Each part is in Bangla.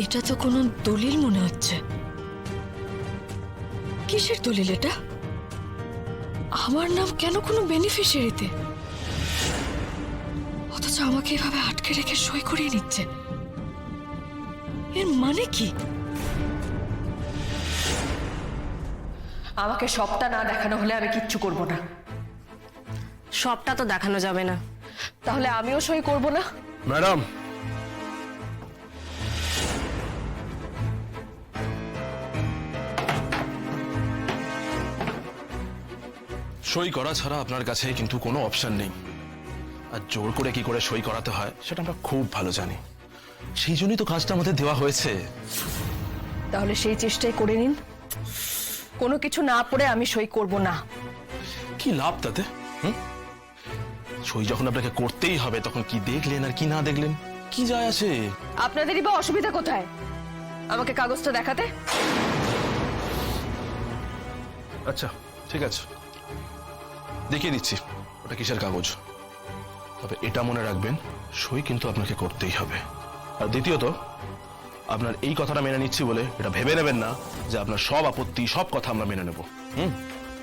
এটা তো কোনো দলিল মনে হচ্ছে। কিসের দলিল এটা? আমার নাম কেন কোনো বেনিফিশিয়ারিতে? অথচ আমাকে এভাবে আটকে রেখে সই করিয়ে নিচ্ছে। এর মানে কি? আমাকে সবটা না দেখানো হলে আমি কিচ্ছু করব না। সবটা তো দেখানো যাবে না। তাহলে আমিও সই করব না। ম্যাডাম, সই করা ছাড়া আপনার কাছে কিন্তু কোনো অপশন নেই। আর জোর করে কি করে সই করাতে হয় সেটা আমরা খুব ভালো জানি। সেই জন্যই তো কাজটা আমাদের দেওয়া হয়েছে। তাহলে সেই চেষ্টাই করে নিন। কোনো কিছু না পড়ে আমি সই করব না। কি লাভ তাতে? সই যখন আপনাকে করতেই হবে তখন কি দেখলেন আর কি না দেখলেন কি যায় আসে? আপনাদেরই বা অসুবিধা কোথায় আমাকে কাগজটা দেখাতে? আচ্ছা ঠিক আছে, দেখিয়ে দিচ্ছি ওটা কিসের কাগজ। তবে এটা মনে রাখবেন, সই কিন্তু আপনাকে করতেই হবে। আর দ্বিতীয়ত, আপনার এই কথাটা মেনে নিচ্ছি বলে এটা ভেবে নেবেন না যে আপনার সব আপত্তি সব কথা আমরা মেনে নেব।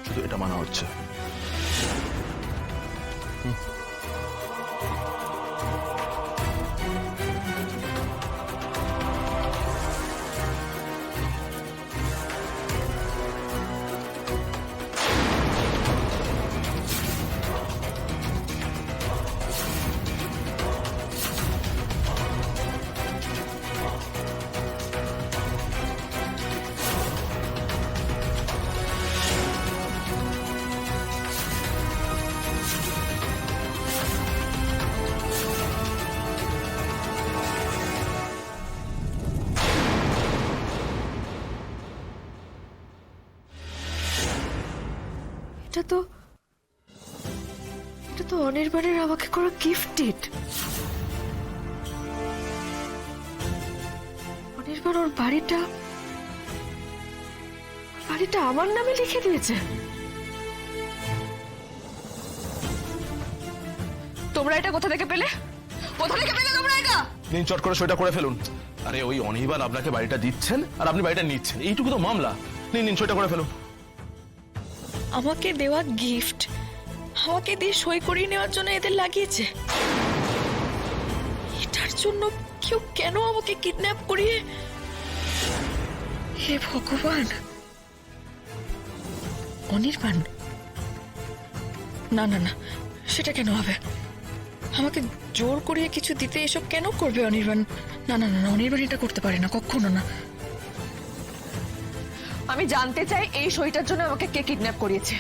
শুধু এটা মানা হচ্ছে। এটা তো অনির্বাণের আমাকে করা গিফটেড। অনির্বাণ ওর বাড়িটা আমার নামে লিখে দিয়েছে। তোমরা এটা কোথা থেকে পেলে? কোথা থেকে পেলে তোমরা এটা? নিন, চট করে সইটা করে ফেলুন। আরে ওই অনির্বাণ আপনাকে বাড়িটা দিচ্ছেন আর আপনি বাড়িটা নিচ্ছেন, এইটুকু তো মামলা। নিন সইটা করে ফেলুন। আমাকে দেওয়া গিফট আমাকে দিয়ে সই করিয়ে নেওয়ার জন্য এদের লাগিয়েছে। এটার জন্য কেউ কেন আমাকে কিডন্যাপ করিয়ে? হে ভগবান! অনির্বাণ? না না না, সেটা কেন হবে? আমাকে জোর করিয়ে কিছু দিতে এসব কেন করবে অনির্বাণ? না না না, অনির্বাণ এটা করতে পারে না, কখনো না। আমি জানতে চাই এই সইটার জন্য আমাকে কে কিডন্যাপ করিয়েছে।